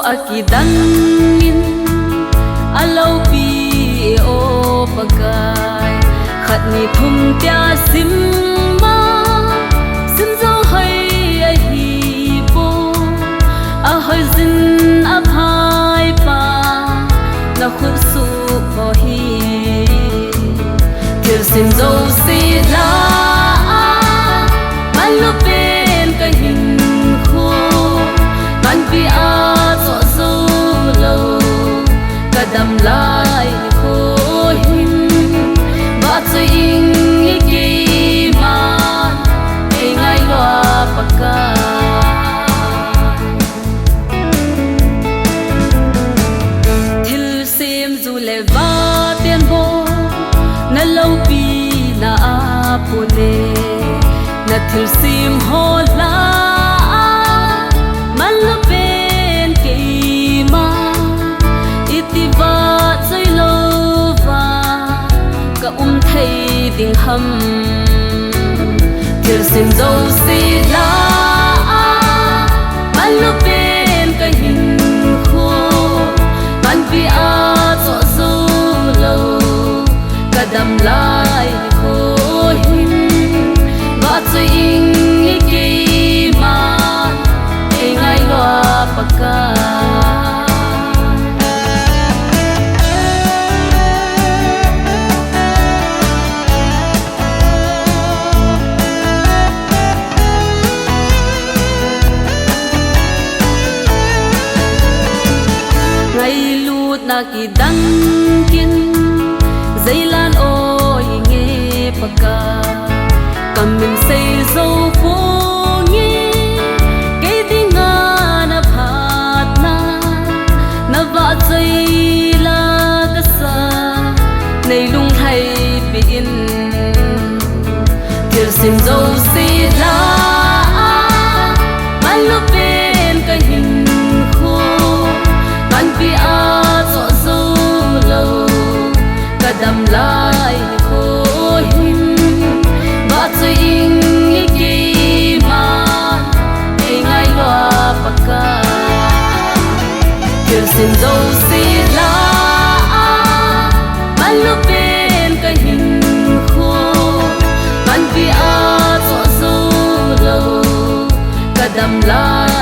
Akidanin alaw pi o pagay khát ni thum tia simma sim dấu hay ai hi po a hơi zin a phai pa na khut su bo hi thiêu sim dấu si la man lu bên cái hình khô man pi a đầm lại khô hin và chơi in như kỳ mà ngày ngày loa baka thil xem dù lệ va tiền vô na lâu pi na apone na thil xem ho la tình hâm thiêu xin dấu xì la ban lúc bên cái hình khô ban vì a rõ dấu lâu cả đầm lại khô hin và chơi in như kỳ mà ngày ngày loa baka na ki dang kin dây lan ôi nghe baka cầm mình xây dấu phố nghe cái tiếng na phat na vạ dây la ta sa này lung thay bin thiêu xin dấu xì la ban lúc bên cái hình khô ban vì a đầm lại khô hin và chơi in như kỳ mà ngày ngày loa baka thiêu xin dấu xì la ban lúc bên cái hình khô ban vì a rõ dấu lâu cả đầm lại